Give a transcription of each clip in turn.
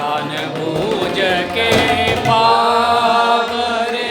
जानबूझ के पावरे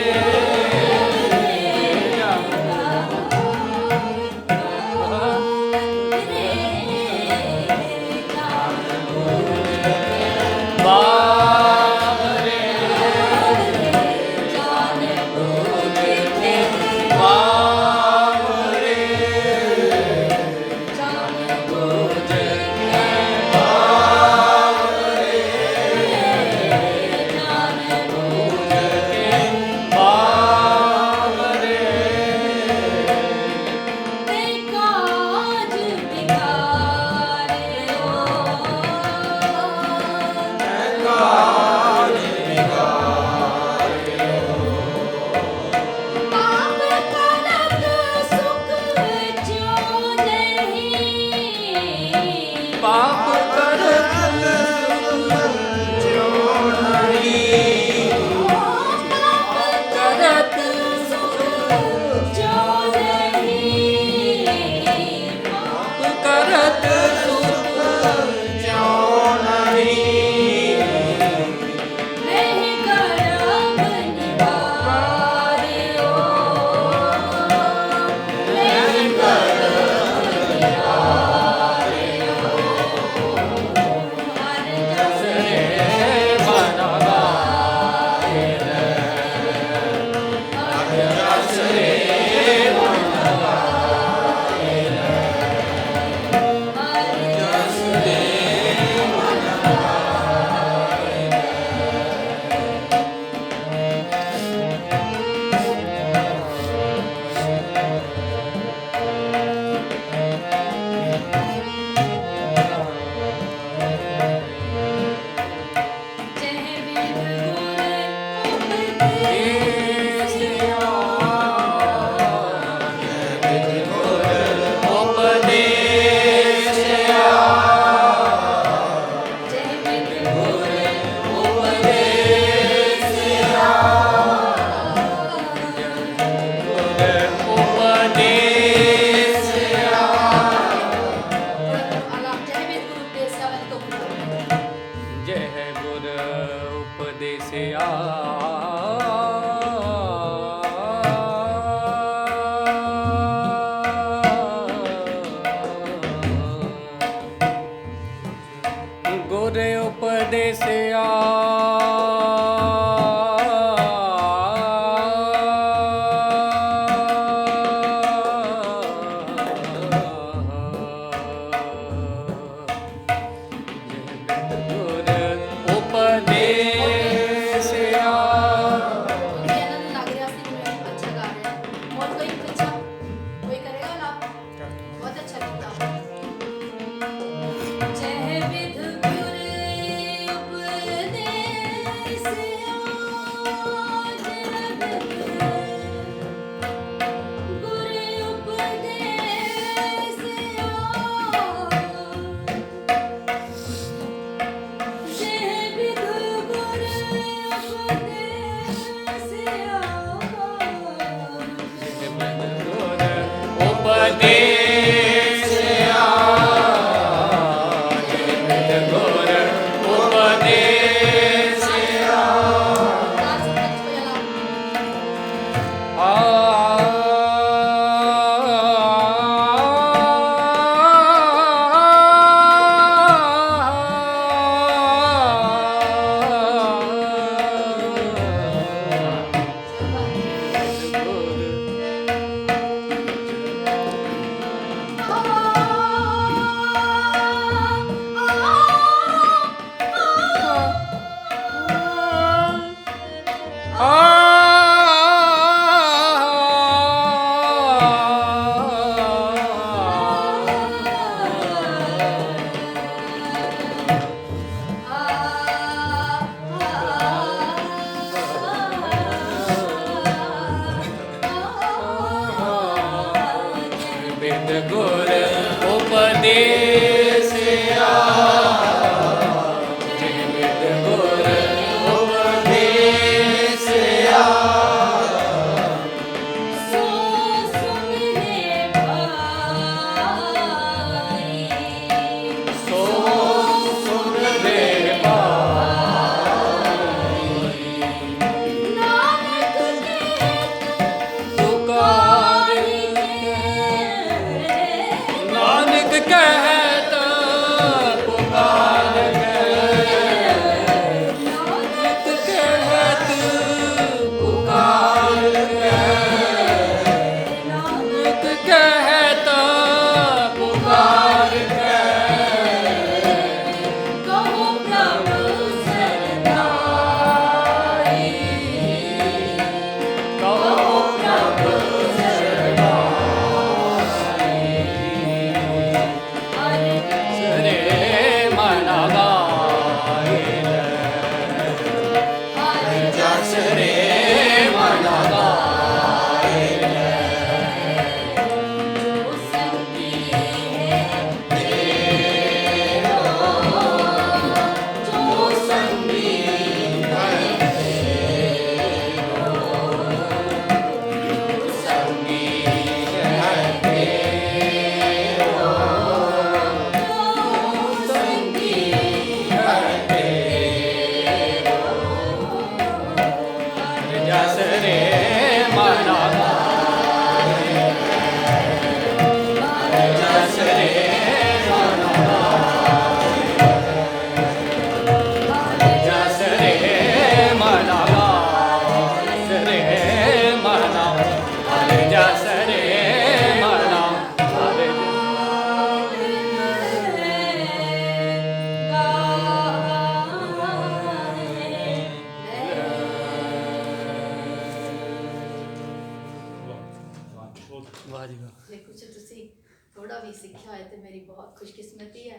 थोड़ा भी सीखा है तो मेरी बहुत खुशकिस्मती है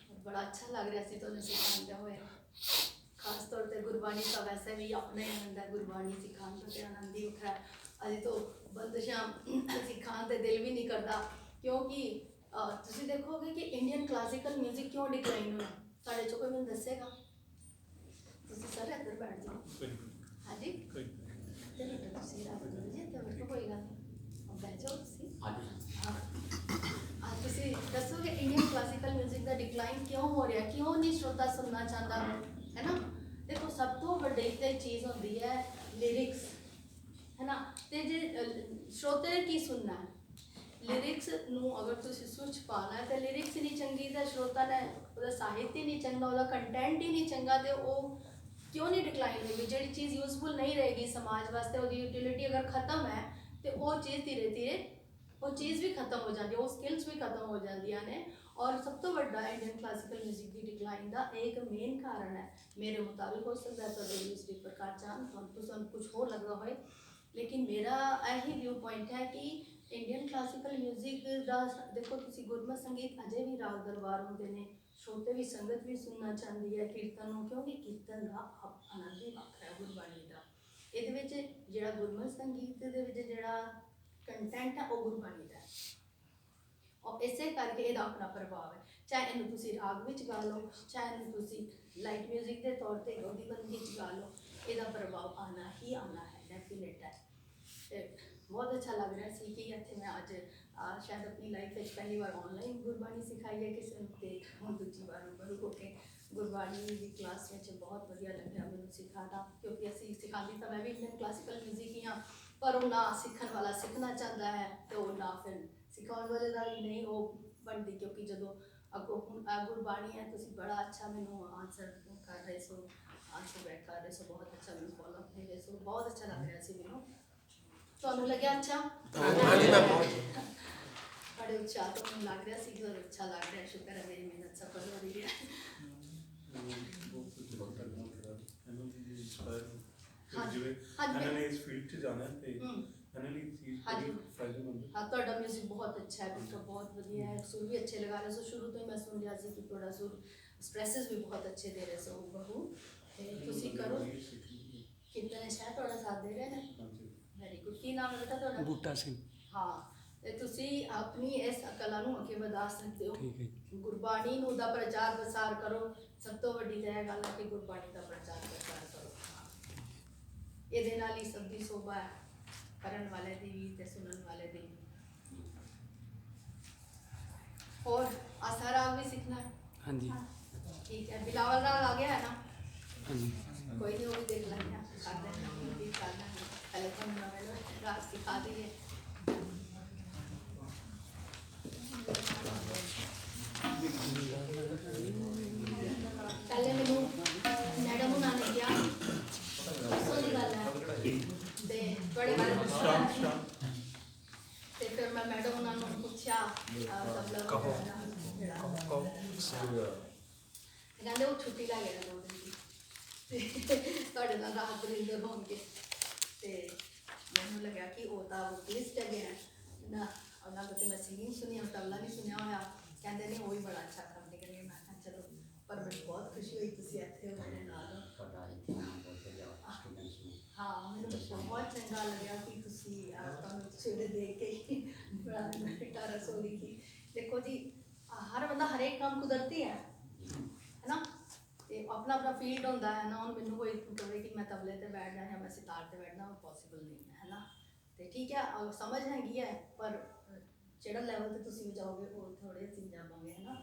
और बड़ा अच्छा लग रहा है तो सिखाते हुए खास तौर पर गुरबाणी का वैसे भी अपना ही आनंद है गुरबाणी सिखाने का तो आनंद ही उठा है अभी तो बंदिशां सिखाने तो दिल भी नहीं करता क्योंकि तुम देखोगे कि इंडियन क्लासिकल म्यूजिक क्यों डिक्लाइन हुआ साढ़े चो कोई मैं दसेगा सर इधर बैठ जाओ हाँ जी चलो तुम जी तो कोई गल बैठ जाओ ਤੁਸੀਂ ਦੱਸੋਗੇ ਇੰਡੀਅਨ ਕਲਾਸਿਕਲ 뮤직 ਦਾ ਡਿਕਲਾਈਨ ਕਿਉਂ ਹੋ ਰਿਹਾ ਕਿਉਂ ਨਹੀਂ ਸ਼ਰੋਤਾ ਸੁਣਨਾ ਚਾਹੁੰਦਾ ਹੈ ਨਾ ਦੇਖੋ ਸਭ ਤੋਂ ਵੱਡੀ ਤੇ ਚੀਜ਼ ਹੁੰਦੀ ਹੈ ਲਿਰਿਕਸ ਹੈ ਨਾ ਤੇ ਜੇ ਸ਼ਰੋਤੇ ਨੇ ਕੀ ਸੁਣਨਾ ਹੈ ਲਿਰਿਕਸ ਨੂੰ ਅਗਰ ਤੁਸੀਂ ਸੁਚ ਪਾਣਾ ਹੈ ਤੇ ਲਿਰਿਕਸ ਹੀ ਨਹੀਂ ਚੰਗੀ ਤਾਂ ਸ਼ਰੋਤਾ ਨੇ ਉਹਦਾ ਸਾਹਿਤ ਹੀ ਨਹੀਂ ਚੰਗਾ ਉਹਦਾ ਕੰਟੈਂਟ ਹੀ ਨਹੀਂ ਚੰਗਾ ਤੇ ਉਹ ਕਿਉਂ ਨਹੀਂ ਡਿਕਲਾਈਨ ਹੋਏਗੀ ਜਿਹੜੀ ਚੀਜ਼ ਯੂਜ਼ਫੁਲ ਨਹੀਂ ਰਹੇਗੀ ਸਮਾਜ ਵਾਸਤੇ ਉਹਦੀ ਯੂਟਿਲਿਟੀ ਅਗਰ ਖਤਮ ਹੈ ਤੇ ਉਹ ਚੀਜ਼ ਧੀਰੇ ਧੀਰੇ वो चीज़ भी खत्म हो जाती है वो स्किल्स भी खत्म हो जाती ने और सब तो बड़ा इंडियन क्लासिकल म्यूजिक की डिक्लाइन का एक मेन कारण है मेरे मुताबिक हो सकता है तो दूसरी प्रकार चाहन तो कुछ हो लगता हो लेकिन मेरा यही व्यू पॉइंट है कि इंडियन क्लासिकल म्यूजिक का देखो तुम गुरमत संगीत अजे भी राग दरबार होंगे ने श्रोते भी संगत भी सुनना चाहती है कीर्तन क्योंकि कीर्तन का आनंद ही वक्र है गुरबाणी का ये जो गुरमत संगीत जो कंटेंट है वो गुरबाणी का और इस करके ये अपना प्रभाव है चाहे इन्हू तुम राग में गा लो चाहे इन्हू तुम लाइट म्यूजिक के तौर पर गौदी बंदी गा लो यदा प्रभाव आना ही आना है डेफिनेट है बहुत अच्छा लग रहा है कि इतने मैं अज शायद अपनी लाइफ में पहली बार ऑनलाइन गुरबाणी सिखाई है किसी को हूँ दूजी बार रूबरू होके गुरबाणी की क्लास में बहुत वधिया लग्या मैंने सिखाना क्योंकि असी सिखाती तो मैं भी इंडियन क्लासिकल म्यूजिक ही हाँ पर वो ना सीखने वाला सीखना चाहता है तो ना फिर सिखाने वाले का भी नहीं वो बनती क्योंकि जो अगो गुरबाणी है तुम बड़ा अच्छा मैनू आंसर कर रहे सो आंसर बैक कर रहे सो बहुत अच्छा मैंने फॉलो दे रहे सो बहुत अच्छा लग रहा है मैनू तो लगे अच्छा बड़े उत्साह तो मैं लग रहा है अच्छा लग रहा है शुक्र है मेरी मेहनत सफल हो रही है म्यूजिक बहुत अच्छा है बिल्कुल बहुत बढ़िया है सुर भी अच्छे लगा रहे सो शुरू तो ही मैं सुन रहा कि थोड़ा सुर स्ट्रेसेस भी बहुत अच्छे दे रहे सो बहू तुसी करो कितने शायद थोड़ा साथ दे रहे हैं वेरी गुड की नाम है बेटा थोड़ा बूटा सिंह हाँ तुसी अपनी इस कला नूं अगे वधा सकते हो गुरबाणी नूं दा प्रचार प्रसार करो सब तो वड्डी तो यह गल है कि गुरबाणी का प्रचार प्रसार करो ये नाल ही सब दी शोभा है करन वाले दी भी ते सुनन वाले दी और आसा राग भी सीखना है हाँ जी ठीक है बिलावल राग आ गया है ना हाँ जी कोई नहीं वो भी देख लेंगे पहले तो राग सिखा दिए पहले मैनू मैडम उन्होंने क्या परसों की गल है बड़े बारे ते फिर मैं मैडम उन्होंने पूछा कहते वो छुट्टी लै गया 2 दिन की रात दरिंदर हो गए तो मैनू लग्या कि वो तो वोकलिस्ट है ना उन्होंने तो मैं सिंगिंग सुनी तबला भी सुनिया होया कहते नहीं वो भी बड़ा अच्छा काम निकले मैं कहा चलो पर मैं बहुत खुशी हुई तुम इतने हो मेरे नाल हाँ मैंने बहुत ਚੰਗਾ ਲੱਗਿਆ ਕਿ ਤੁਸੀਂ ਤੁਹਾਨੂੰ ਸਵੇਰੇ ਦੇਖ ਕੇ ਹੀ ਬੜਾ ਟਾਰਾ ਸੋ ਲਿਖੀ। ਦੇਖੋ ਜੀ ਹਰ ਬੰਦਾ ਹਰੇਕ ਕੰਮ ਕੁਦਰਤੀ ਹੈ ਨਾ, ਤੇ ਆਪਣਾ ਆਪਣਾ ਫੀਲਡ ਹੁੰਦਾ ਹੈ ਨਾ। ਹੁਣ ਮੈਨੂੰ ਕੋਈ ਕਹੇ ਕਿ ਮੈਂ ਤਬਲੇ ਤੇ ਬੈਠਣਾ ਜਾਂ ਮੈਂ ਸਿਤਾਰ ਤੇ ਬੈਠਣਾ, ਉਹ ਪੋਸੀਬਲ ਨਹੀਂ ਹੈ ਨਾ। ਤੇ ਠੀਕ ਹੈ ਸਮਝ ਹੈਗੀ ਹੈ, ਪਰ ਜਿਹੜਾ ਲੈਵਲ ਤੇ ਤੁਸੀਂ ਵਜਾਓਗੇ ਉਹ ਥੋੜੇ ਅਸੀਂ ਜਾਵਾਂਗੇ ਹੈ ਨਾ।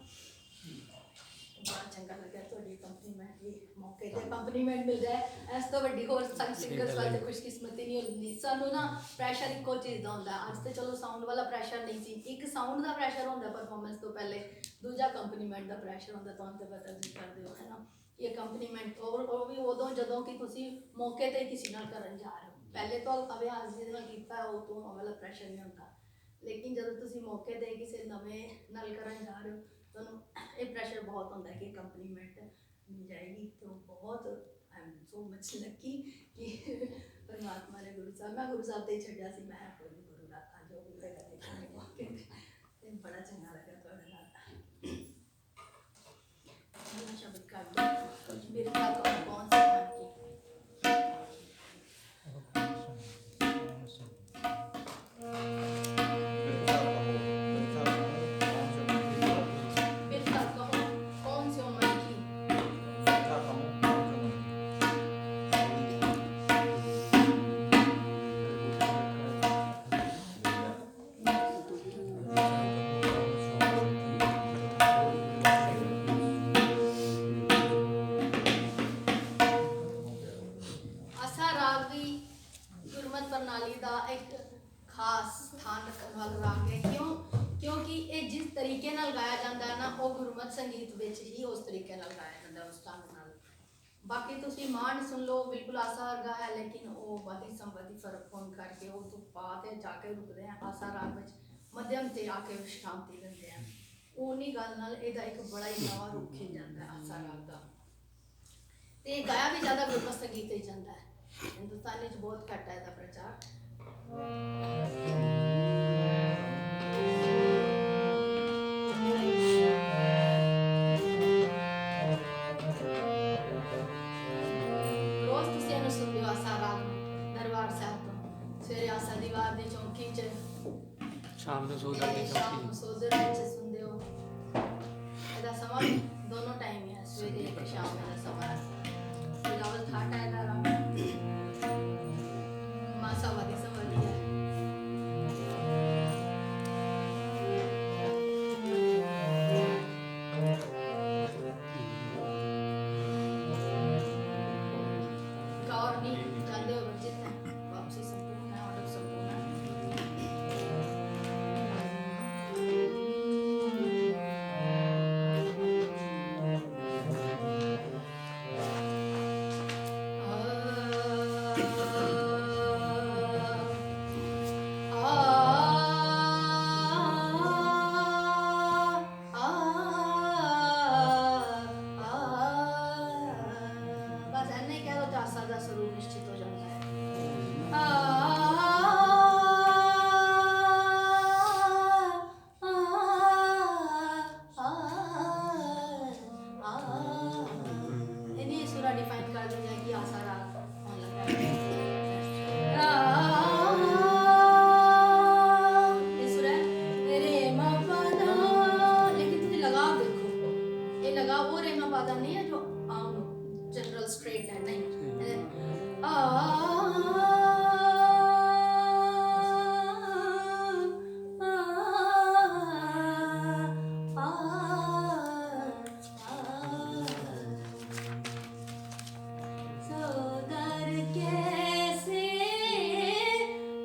ਬੜਾ ਚੰਗਾ ਲੱਗਿਆ ਤੁਹਾਡੀ ਕੰਪਲੀਮੈਂਟ ਵੀ ਮੌਕੇ ਤੇ ਕੰਪਲੀਮੈਂਟ ਮਿਲ ਜਾਏ, ਇਸ ਤੋਂ ਵੱਡੀ ਹੋਰ ਸਿੰਗਰਸ ਵਾਸਤੇ ਖੁਸ਼ਕਿਸਮਤੀ ਨਹੀਂ ਹੁੰਦੀ। ਸਾਨੂੰ ਨਾ ਪ੍ਰੈਸ਼ਰ ਇੱਕੋ ਚੀਜ਼ ਦਾ ਹੁੰਦਾ। ਅੱਜ ਤੇ ਚਲੋ ਸਾਊਂਡ ਵਾਲਾ ਪ੍ਰੈਸ਼ਰ ਨਹੀਂ ਸੀ, ਇੱਕ ਸਾਊਂਡ ਦਾ ਪ੍ਰੈਸ਼ਰ ਹੁੰਦਾ ਪਰਫਾਰਮੈਂਸ ਤੋਂ ਪਹਿਲੇ, ਦੂਜਾ ਕੰਪਲੀਮੈਂਟ ਦਾ ਪ੍ਰੈਸ਼ਰ ਹੁੰਦਾ। ਤੁਹਾਨੂੰ ਤਾਂ ਪਤਾ ਤੁਸੀਂ ਕਰਦੇ ਹੋ ਹੈ ਨਾ, ਇਹ ਕੰਪਲੀਮੈਂਟ ਉਹ ਵੀ ਉਦੋਂ ਜਦੋਂ ਕਿ ਤੁਸੀਂ ਮੌਕੇ ਤੇ ਕਿਸੇ ਨਾਲ ਕਰਨ ਜਾ ਰਹੇ ਹੋ। ਪਹਿਲੇ ਤੋਂ ਅਭਿਆਸ ਜਿਹਦੇ ਨਾਲ ਕੀਤਾ ਉਹ ਤੋਂ ਵਾਲਾ ਪ੍ਰੈਸ਼ਰ ਨਹੀਂ ਹੁੰਦਾ, ਲੇਕਿਨ ਜਦੋਂ ਤੁਸੀਂ ਮੌਕੇ ਤੇ ਕਿਸੇ ਨਵੇਂ ਨਾਲ ਕਰਨ ਜਾ ਰਹੇ ਹੋ ਤੁਹਾਨੂੰ ਇਹ ਪ੍ਰੈਸ਼ਰ ਬਹੁਤ ਹੁੰਦਾ ਕਿ ਕੰਪਲੀਮੈਂਟ ਮਿਲ ਜਾਏਗੀ। तो बहुत I am so much lucky कि परमात्मा ने गुरु साहब, मैं गुरु साहब ते ही छड्डिया सी, मैं कोई गुरु रखा जो भी होएगा देखने मौके ते बड़ा चंगा लगा तुहाडे नाल। मैं शब्द कर दूं मेरे साथ कौन सा मन की प्रणाली का एक खास स्थान रखने वाला राग है। क्यों? क्योंकि ये जिस तरीके नाल गाया जाता है ना, वो गुरमत संगीत विच ही उस तरीके नाल गाया जाता है, उस ढंग नाल। बाकी तुसी मान सुन लो बिल्कुल आसा वर्गा है, लेकिन वो बाकी संबंधी फर्क होने करके वो तो पाते जाके रुकते हैं आसा राग विच, मध्यम से आके विश्रांति लेंदे हैं। उन्हीं गल नाल इहदा एक बड़ा ही नवा रूप खिल जाता है आसा राग का। ते गाया भी ज़्यादा गुरमत संगीत ही जाता है, हिंदुस्तानी च बहुत घट है इसका प्रचार। रोज तुसीं इहनूं सुनदे हो आसा राग दरबार साहिब तो, सवेरे आसा दीवार दी चौकी च, शाम ਨੂੰ ਸੋਦਰ ਦੀ शाम नूं सोदर विच सुनदे हो। ਇਹਦਾ ਸਮਾਂ दोनों टाइम है, सवेरे ते शाम ਦਾ ਸਮਾਂ है। बिलावल थाट है इहदा राग, मासावादी संवादी है। गौर नहीं जानते हो वर्जित है, वापसी संपूर्ण है, ऑर्डर संपूर्ण है। बस ऐने कह दो तो आसा दा स्वरूप निश्चित हो जाता है। इन्हीं सूरा डिफाइन कर दिया है कि आसा राग होने लगा है। ये सूरा है रे मा पा धा, लेकिन तुझे लगाव देखो, ये लगाव वो रे मा पा धा नहीं है जो आम जनरल स्ट्रेट है, नहीं सोदर कैसे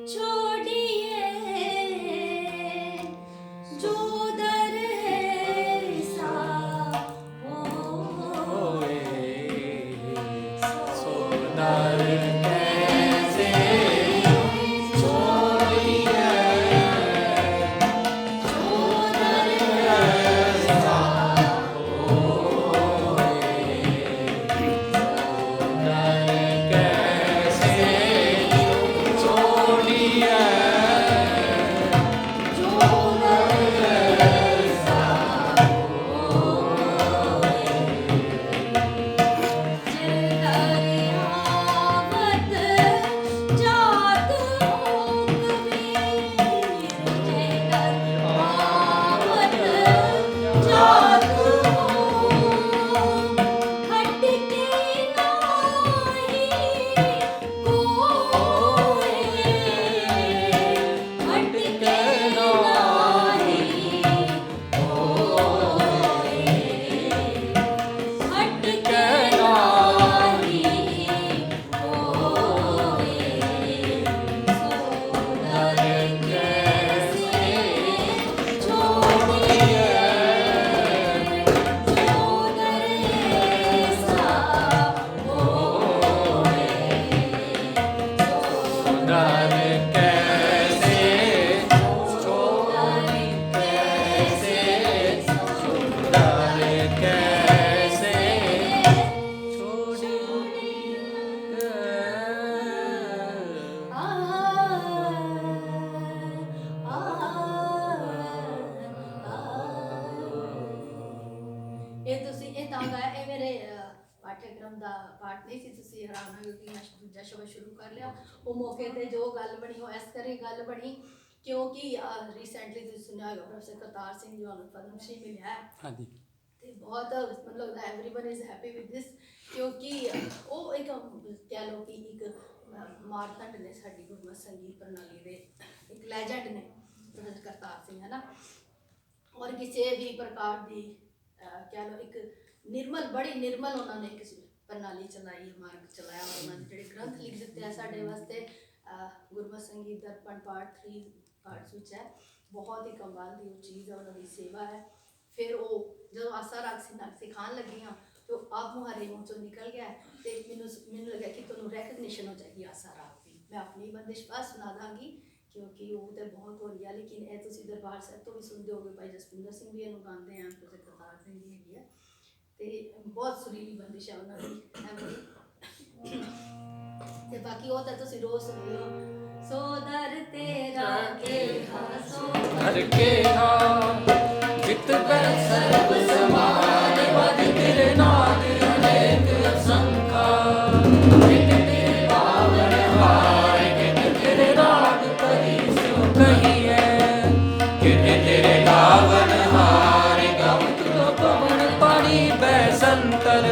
छोड़िए जो दर सा होए, ਸੋਦਰ कैसे ਛੋੜੀਏ जो दर सा ਨਹੀਂ ਸੀ ਤੁਸੀਂ ਹੈਰਾਨ ਹੋ ਕਿਉਂਕਿ ਮੈਂ ਦੂਜਾ ਸ਼ਬਦ ਸ਼ੁਰੂ ਕਰ ਲਿਆ। ਉਹ ਮੌਕੇ ਤੇ ਜੋ ਗੱਲ ਬਣੀ ਉਹ ਇਸ ਕਰੇ ਗੱਲ ਬਣੀ ਕਿਉਂਕਿ ਰੀਸੈਂਟਲੀ ਤੁਸੀਂ ਸੁਣਿਆ ਹੋਗਾ ਪ੍ਰੋਫੈਸਰ ਕਰਤਾਰ ਸਿੰਘ ਜੀ ਨੂੰ ਪਦਮ ਸ਼੍ਰੀ ਮਿਲਿਆ ਹੈ। ਹਾਂਜੀ ਤੇ ਬਹੁਤ ਮਤਲਬ ਐਵਰੀਵਨ ਇਜ਼ ਹੈਪੀ ਵਿਦ ਦਿਸ ਕਿਉਂਕਿ ਉਹ ਇੱਕ ਕਹਿ ਲਓ ਕਿ ਇੱਕ ਮਾਰਤੰਡ ਨੇ ਸਾਡੀ ਗੁਰਮਤਿ ਸੰਗੀਤ ਪ੍ਰਣਾਲੀ ਦੇ ਇੱਕ ਲੈਜੈਂਡ ਨੇ ਪ੍ਰੋਫੈਸਰ ਕਰਤਾਰ ਸਿੰਘ ਹੈ ਨਾ। ਔਰ ਕਿਸੇ ਵੀ ਪ੍ਰਕਾਰ ਦੀ ਕਹਿ ਲਓ ਇੱਕ ਨਿਰਮਲ ਬੜੀ ਨਿਰਮਲ ਉਹਨਾਂ ਨੇ ਇੱਕ ਪ੍ਰਣਾਲੀ ਚਲਾਈ ਮਾਰਗ ਚਲਾਇਆ ਔਰ ਉਹਨਾਂ ਨੇ ਜਿਹੜੇ ਗ੍ਰੰਥ ਲਿਖ ਦਿੱਤੇ ਆ ਸਾਡੇ ਵਾਸਤੇ ਗੁਰਮਤਿ ਸੰਗੀਤ ਦਰਪਣ ਪਾਰਟ 3 ਪਾਰਟਸ ਵਿੱਚ ਹੈ। ਬਹੁਤ ਹੀ ਕਮਾਲ ਦੀ ਉਹ ਚੀਜ਼ ਹੈ ਉਹਨਾਂ ਦੀ ਸੇਵਾ ਹੈ। ਫਿਰ ਉਹ ਜਦੋਂ ਆਸਾ ਰਾਗ ਸਿਖਾਉਣ ਲੱਗੀ ਹਾਂ तो आप मुहारे मुँह चो निकल गया तो मैनू लगा कि तुहानू रैकगनिशन हो जाएगी आसा राग की। मैं अपनी बंदिश बात सुना दाँगी क्योंकि वो तो बहुत हो रही है लेकिन यह तुम दरबार साहब तो भी सुनते हो भाई जसपिंदर सिंह भी इनू गाते हैं तो करतार सिंह भी हैगी है तो बहुत सुरीली बंदिश है उन्होंने। तो बाकी वो तो तुम रोज सुनते हो सो दर तेरा के सो हर के चित पर सर्व समान वद तेरे नाद अनेक असंखा कित तेरे पावन हार कित तेरे राग परी सो कही है कित तेरे गावन हार गावत तो पवन पानी बैसंतर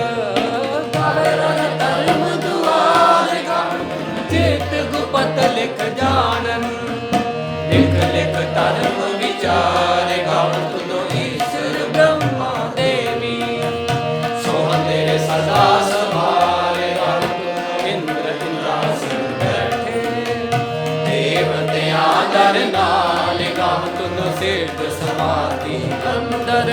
गावे रन धर्म दुआर चित गुपत लिख जानन लिख लिख धर्म विचार गावत तो ईश्वर ब्रह्मा देवी सोहन तेरे सदा सवारे गावत इंद्र इंद्रासन बैठे देवतियां दर नाल गावत तो सिद्ध समाधि अंदर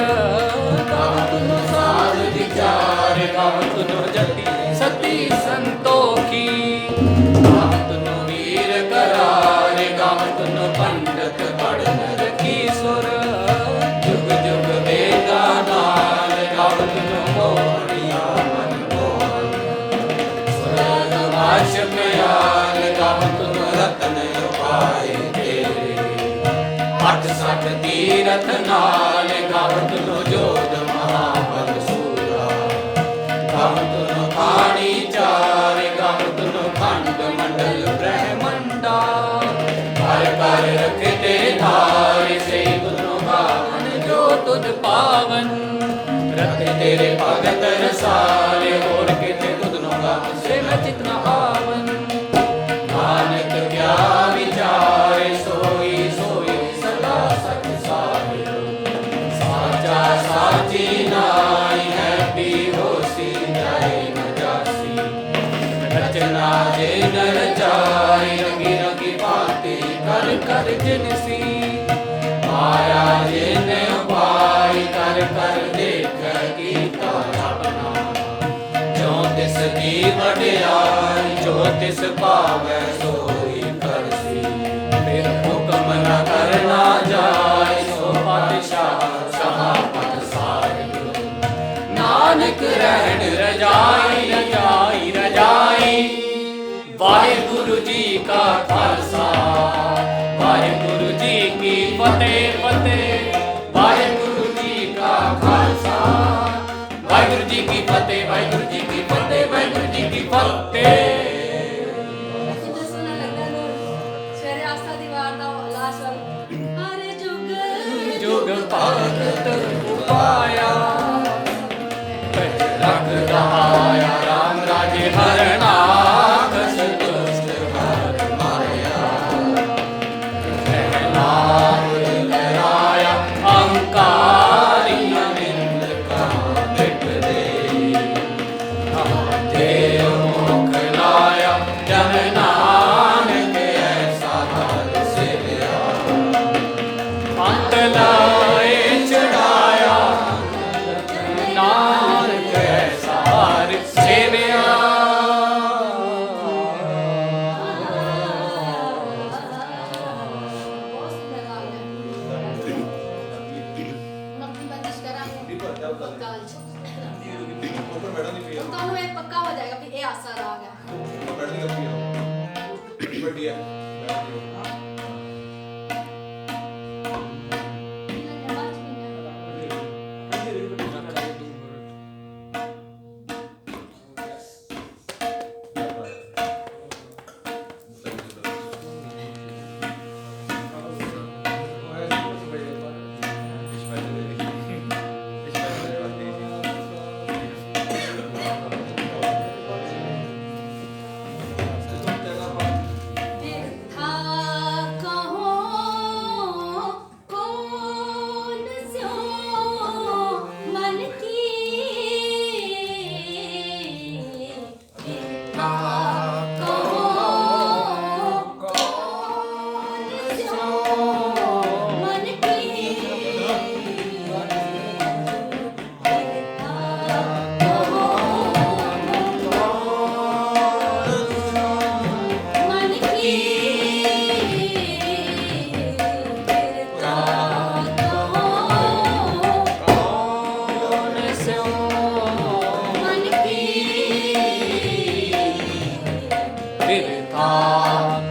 गावत तो साध विचार गावत तो जति सती संतोखी गावत तो वीर करार गावत तो पंडित पढ़न रखी सुर जुग जुग वेदा नाल गावत तो मोहनिया मन मोहन सुरग वाश प्याल गावत तो रतन उपाय तेरे अठ सठ तीरथ नाल गावत तो जोध महाबल सूरा गावत तो पाणी चार गावत तो खंड मंडल ब्रह्मंडा कर कर रखते धार से गुरु गावन जो तुझ पावन रख तेरे भगत रसाले और किते तुधनो गावन से मैं चितना आवन नानक क्या विचार सोई सोई सदा सच साहिब साचा साची नाई है भी होसी जाए न जासी रचना जे न रचाई रंगी रंगी भांति कर कर जिनसी माया जिन उपाय कर कर देख कीता अपना जो तिस दी वड्याई जो तिस पावै सोई करसी फिर हुक्म न करना जाए सो पातशाह सहापत साहिब नानक रहन रजाई रजाई रजाई वाहिगुरु जी का खालसा वाहिगुरु जी की फतेह फतेह वाहिगुरु जी का खालसा वाहिगुरु जी की फतेह वाहिगुरु जी की फतेह वाहिगुरु जी की फतेह। कितना सोना लगता है सवेरे आस्था दी वार दा लाश वाल हरे जुग जुग भगत उपाया रख रहाया राम राजे हरना कस दुष्ट हर माया प्रहलाद डराया अहंकारी अनिंद का मिट दे देव मुख लाया जन नानक ऐसा हर सिया अंत लाए चढ़ाया नानक ऐसा हर सेविया बहुत सुंदर गाल है हम अपनी बंदिश करांगे काल ऊपर मैडम नहीं पिया ਤੁਹਾਨੂੰ ਇਹ ਪੱਕਾ ਹੋ ਜਾਏਗਾ ਕਿ ਇਹ ਆਸਾ ਰਾਗ ਹੈ। मैडम नहीं पिया बढ़िया Mad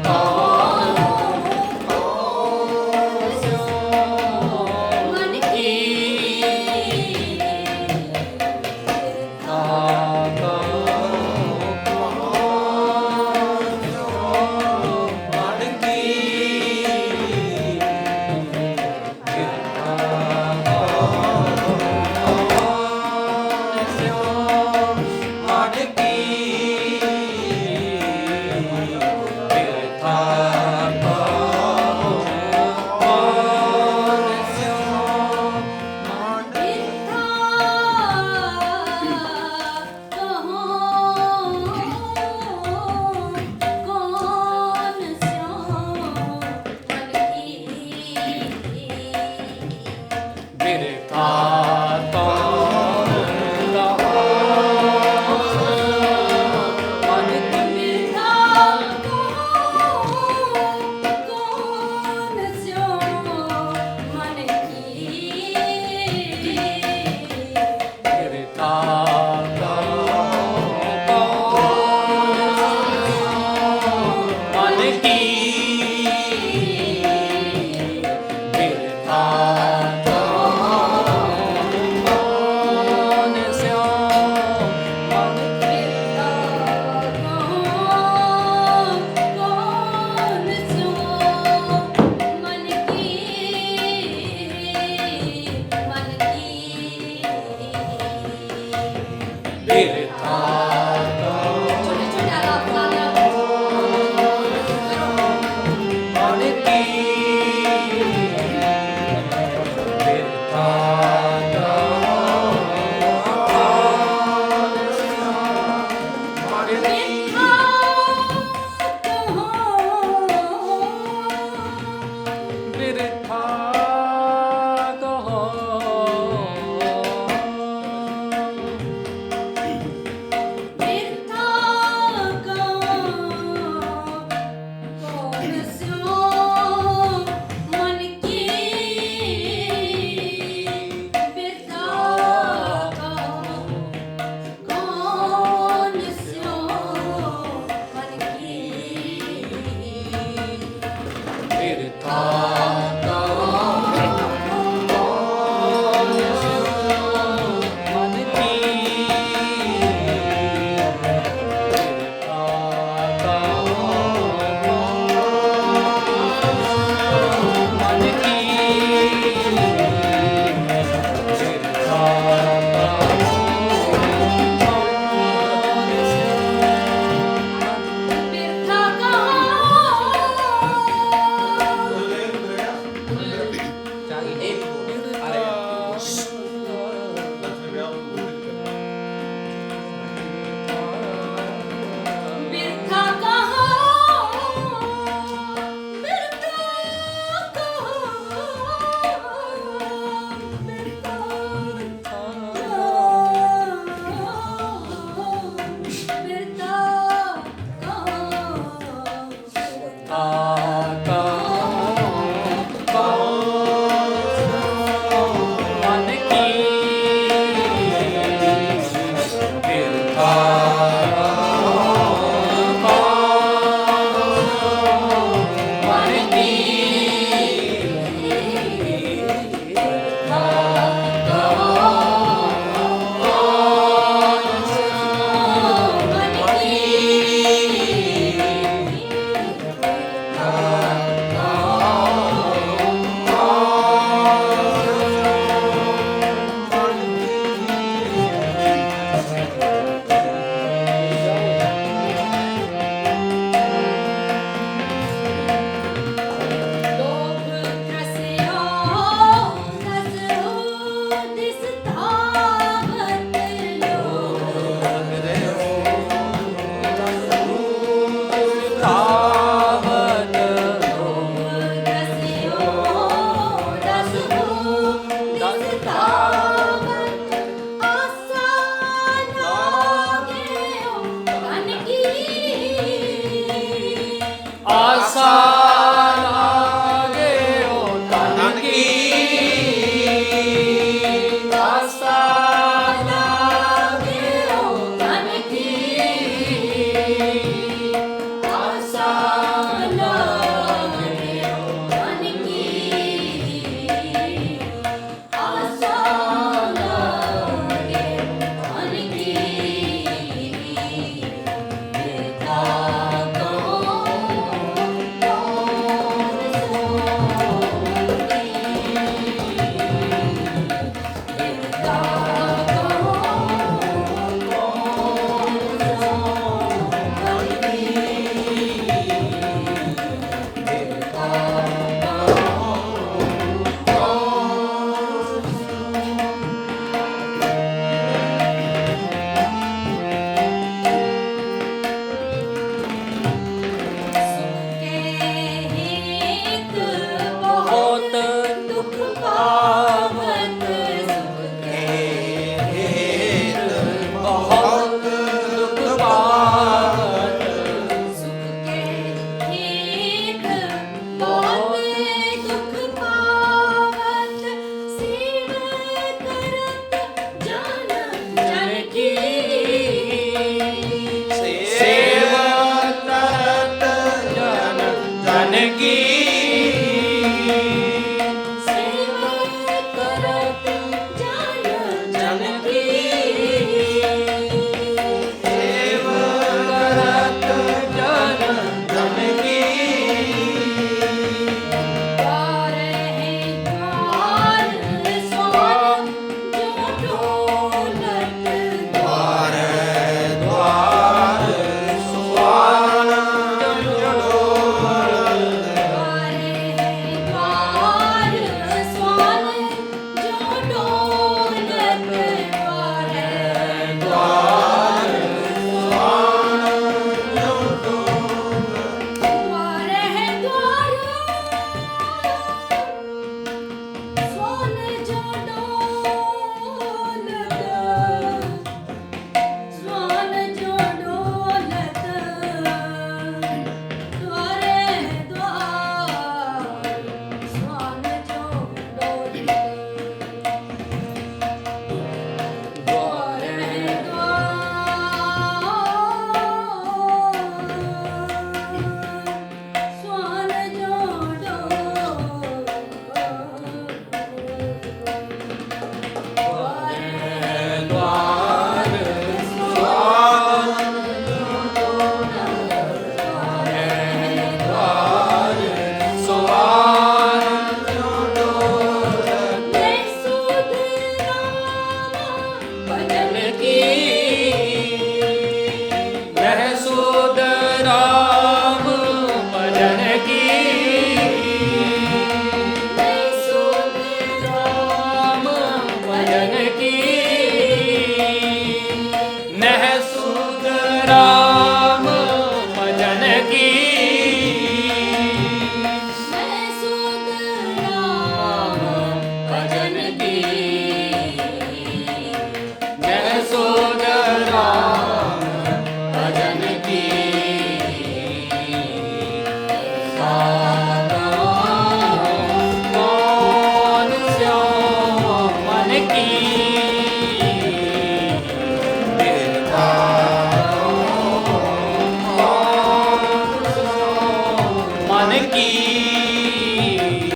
की